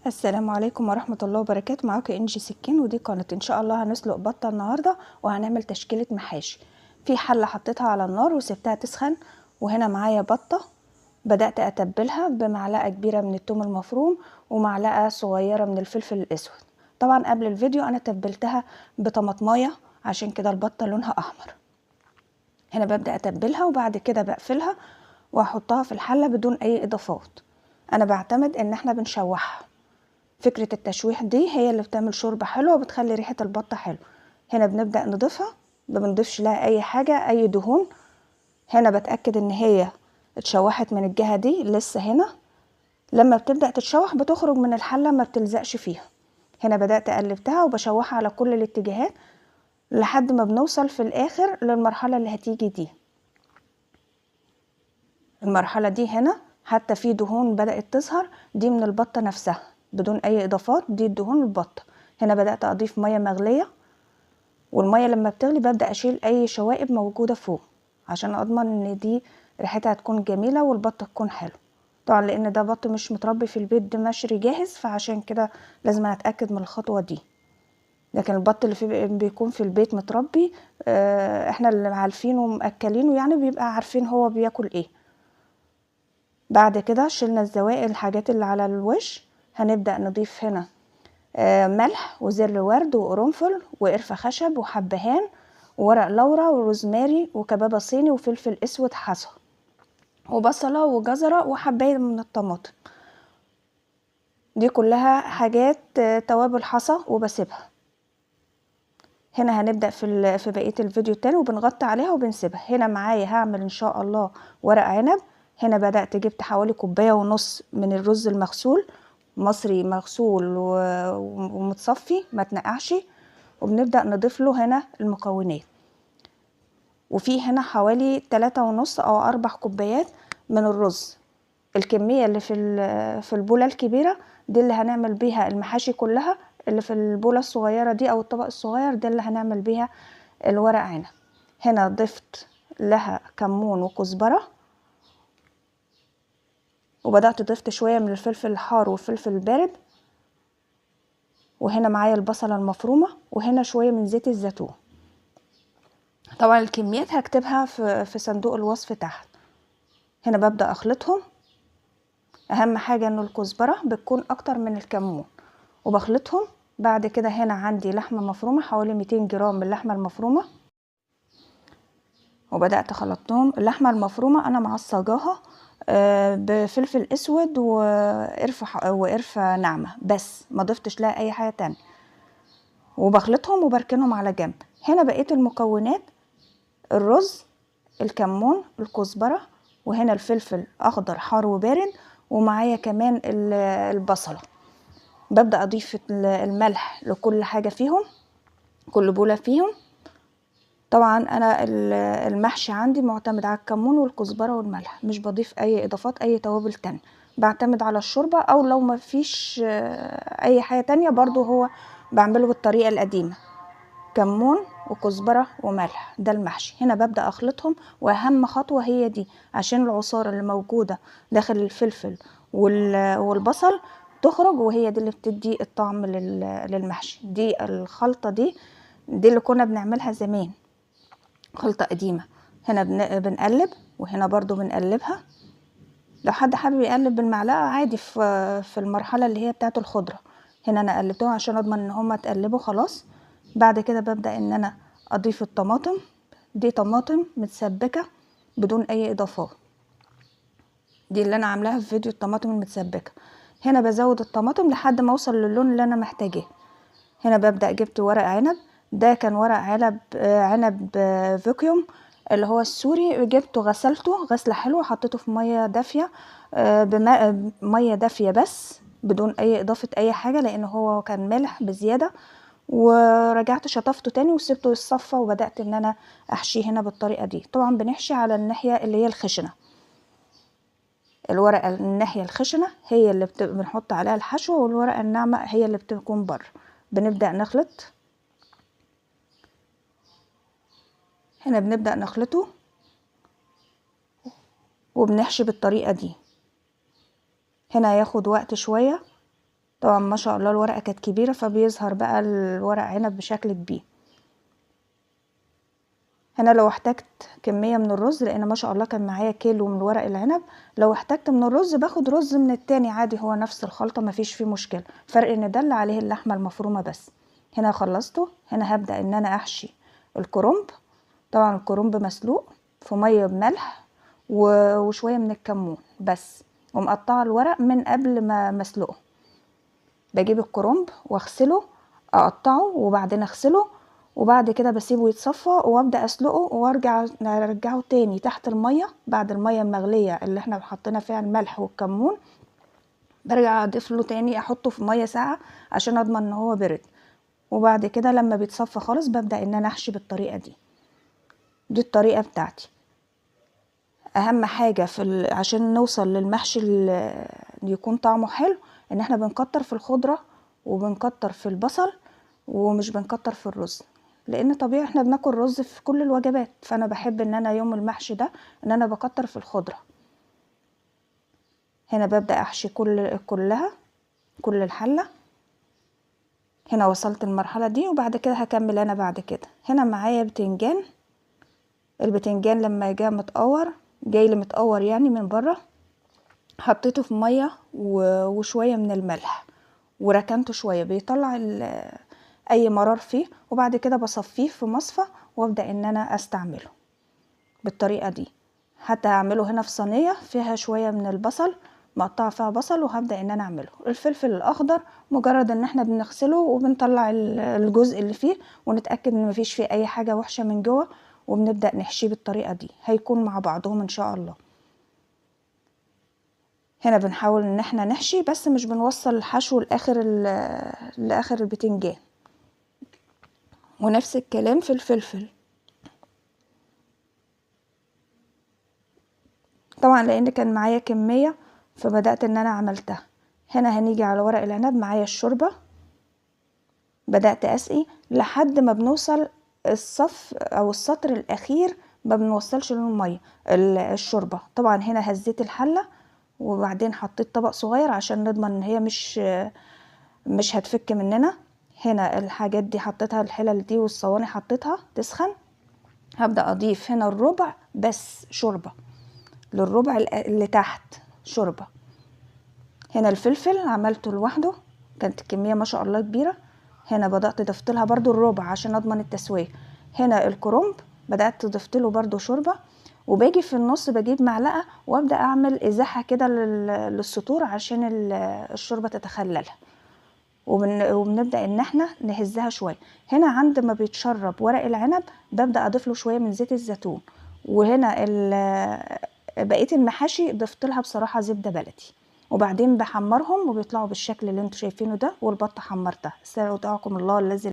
السلام عليكم ورحمة الله وبركاته. معاكم انجي سكين، ودي قناة ان شاء الله هنسلق بطة النهاردة وهنعمل تشكيلة محاشي. في حلة حطيتها على النار وسبتها تسخن، وهنا معايا بطة بدأت اتبلها بمعلقة كبيرة من الثوم المفروم ومعلقة صغيرة من الفلفل الاسود. طبعا قبل الفيديو انا تبلتها بطماطمايه عشان كده البطة لونها احمر. هنا ببدأ اتبلها وبعد كده بقفلها واحطها في الحلة بدون اي اضافات. انا بعتمد ان احنا بنشوحها، فكرة التشويح دي هي اللي بتعمل شوربة حلوة وبتخلي ريحة البطة حلوة. هنا بنبدأ نضيفها، ما بنضيفش لها اي حاجة اي دهون. هنا بتأكد ان هي اتشوحت من الجهة دي لسه. هنا لما بتبدأ تتشوح بتخرج من الحلة ما بتلزقش فيها. هنا بدأت قلبتها وبشوحها على كل الاتجاهات لحد ما بنوصل في الاخر للمرحلة اللي هتيجي دي. المرحلة دي هنا حتى في دهون بدأت تظهر، دي من البطة نفسها بدون اي اضافات، دي الدهون البطة. هنا بدأت اضيف مية مغلية، والمية لما بتغلي ببدأ اشيل اي شوائب موجودة فوق عشان اضمن ان دي ريحتها تكون جميلة والبطة تكون حلو. طبعا لان ده بط مش متربي في البيت، ده مشري جاهز، فعشان كده لازم اتأكد من الخطوة دي. لكن البط اللي بيكون في البيت متربي، احنا اللي عارفينه ومأكلينه يعني بيبقى عارفين هو بياكل ايه. بعد كده شلنا الزوائد الحاجات اللي على الوش. هنبدأ نضيف هنا ملح وزر ورد وقرنفل وقرفة خشب وحبهان وورق لورا وروزماري وكبابة صيني وفلفل اسود حصى وبصلة وجزرة وحباية من الطماطم. دي كلها حاجات توابل حصى وبسيبها. هنا هنبدأ في بقية الفيديو التاني وبنغطي عليها وبنسيبها. هنا معايا هعمل ان شاء الله ورق عنب. هنا بدأت جبت حوالي كوباية ونص من الرز المغسول، مصري مغسول ومتصفي ما تنقعش، وبنبدأ نضيف له هنا المكونات. وفي هنا حوالي 3.5 أو 4 كوبايات من الرز. الكمية اللي في البولة الكبيرة دي اللي هنعمل بيها المحاشي كلها، اللي في البولة الصغيرة دي أو الطبق الصغير ده اللي هنعمل بيها الورق عنب. هنا ضفت لها كمون وكزبرة، وبدأت ضفت شوية من الفلفل الحار والفلفل البارد، وهنا معايا البصلة المفرومة، وهنا شوية من زيت الزيتون. طبعا الكميات هكتبها في صندوق الوصف تحت. هنا ببدأ اخلطهم. اهم حاجة ان الكزبرة بتكون اكتر من الكمون، وبخلطهم. بعد كده هنا عندي لحمة مفرومة حوالي 200 جرام من اللحمة المفرومة، وبدأت خلطتهم. اللحمة المفرومة انا معصجاها بفلفل اسود وقرفة ناعمة بس، ما ضفتش لها اي حاجة تانية، وبخلطهم وبركنهم على جنب. هنا بقية المكونات: الرز، الكمون، الكزبرة، وهنا الفلفل اخضر حار وبارد، ومعايا كمان البصلة. ببدأ اضيف الملح لكل حاجة فيهم، كل بولة فيهم. طبعا انا المحشي عندي معتمد على الكمون والكزبرة والملح، مش بضيف اي اضافات اي توابل تانية. بعتمد على الشوربة، او لو ما فيش اي حاجة تانية برضو هو بعمله بالطريقة القديمة: كمون وكزبرة وملح. ده المحشي. هنا ببدأ اخلطهم، واهم خطوة هي دي عشان العصارة اللي موجودة داخل الفلفل والبصل تخرج، وهي دي اللي بتدي الطعم للمحشي. دي الخلطة دي اللي كنا بنعملها زمان، خلطة قديمة. هنا بنقلب، وهنا برضو بنقلبها. لو حد حابب يقلب بالمعلقة عادي في المرحلة اللي هي بتاعت الخضرة. هنا انا قلبتهم عشان اضمن ان هما اتقلبوا خلاص. بعد كده ببدأ ان انا اضيف الطماطم. دي طماطم متسبكة بدون اي اضافات، دي اللي انا عاملاها في فيديو الطماطم المتسبكة. هنا بزود الطماطم لحد ما اوصل للون اللي انا محتاجاه. هنا ببدأ جبت ورق عنب. ده كان ورق عنب فيكيوم اللي هو السوري. جبته غسلته غسلة حلوة، حطيته في مية دافية، بماء مية دافية بس بدون اي اضافة اي حاجة، لان هو كان مالح بزيادة. ورجعت شطفته تاني وسبته يتصفى، وبدأت ان انا احشيه هنا بالطريقة دي. طبعا بنحشي على الناحية اللي هي الخشنة، الورقة الناحية الخشنة هي اللي بنحط عليها الحشوة، والورقة الناعمة هي اللي بتكون بره. بنبدأ نخلط. هنا بنبدأ نخلطه وبنحشي بالطريقة دي. هنا هياخد وقت شوية طبعا ما شاء الله الورقة كانت كبيرة، فبيظهر بقى الورق عنب بشكل كبير. هنا لو احتجت كمية من الرز، لان ما شاء الله كان معايا كيلو من ورق العنب، لو احتجت من الرز باخد رز من التاني عادي، هو نفس الخلطة مفيش فيه مشكلة، فرق ان ده اللي عليه اللحمة المفرومة بس. هنا خلصته. هنا هبدأ ان انا احشي الكرنب. طبعا الكرنب مسلوق في مية بملح وشوية من الكمون بس، ومقطعه الورق من قبل ما مسلقه. بجيب الكرنب واغسله، اقطعه وبعدين اغسله، وبعد كده بسيبه يتصفى وابدا اسلقه، ارجعه تاني تحت الميه بعد الميه المغليه اللي احنا حطينا فيها الملح والكمون. برجع اضيف له تاني، احطه في ميه ساقعه عشان اضمن ان هو برد. وبعد كده لما بيتصفى خالص ببدا ان انا احشي بالطريقه دي. دي الطريقه بتاعتي. اهم حاجه عشان نوصل للمحشي اللي يكون طعمه حلو، ان احنا بنكتر في الخضره وبنكتر في البصل ومش بنكتر في الرز، لان طبيعي احنا بناكل رز في كل الوجبات، فانا بحب ان انا يوم المحشي ده ان انا بكتر في الخضره. هنا ببدا احشي كل الحله. هنا وصلت المرحله دي، وبعد كده هكمل انا بعد كده. هنا معايا بتنجان. البتنجان لما جاي لي متقور يعني من بره، حطيته في ميه وشويه من الملح وركنته شويه بيطلع اي مرار فيه، وبعد كده بصفيه في مصفى وابدا ان انا استعمله بالطريقه دي. حتى هعمله هنا في صينيه فيها شويه من البصل، مقطعه فيها بصل، وهبدا ان انا اعمله. الفلفل الاخضر مجرد ان احنا بنغسله وبنطلع الجزء اللي فيه ونتاكد ان مفيش فيه اي حاجه وحشه من جوه، وبنبدا نحشيه بالطريقه دي، هيكون مع بعضهم ان شاء الله. هنا بنحاول ان احنا نحشي بس مش بنوصل الحشو لاخر البتنجان. ونفس الكلام في الفلفل. طبعا لان كان معايا كمية فبدأت ان انا عملتها. هنا هنيجي على ورق العنب. معايا الشوربة، بدأت اسقي لحد ما بنوصل الصف او السطر الاخير، ما بنوصلش لون المية الشوربة. طبعا هنا هزيت الحلة وبعدين حطيت طبق صغير عشان نضمن ان هي مش هتفك مننا. هنا الحاجات دي حطيتها، الحلل دي والصواني حطيتها تسخن. هبدأ اضيف هنا الربع بس شوربة، للربع اللي تحت شوربة. هنا الفلفل عملته لوحده، كانت الكمية ما شاء الله كبيرة. هنا بدأت ضفت لها برضو الربع عشان اضمن التسوية. هنا الكرنب بدأت ضفت له برضو شوربة، وباجي في النص بجيب معلقة وابدأ اعمل ازاحة كده للسطور عشان الشوربة تتخللها، وبنبدأ ان احنا نهزها شوية. هنا عند ما بيتشرب ورق العنب ببدأ اضيف له شوية من زيت الزيتون. وهنا بقية المحاشي ضفت لها بصراحة زبدة بلدي، وبعدين بحمرهم وبيطلعوا بالشكل اللي انتوا شايفينه ده. والبطة حمرتها. استودعكم الله الذي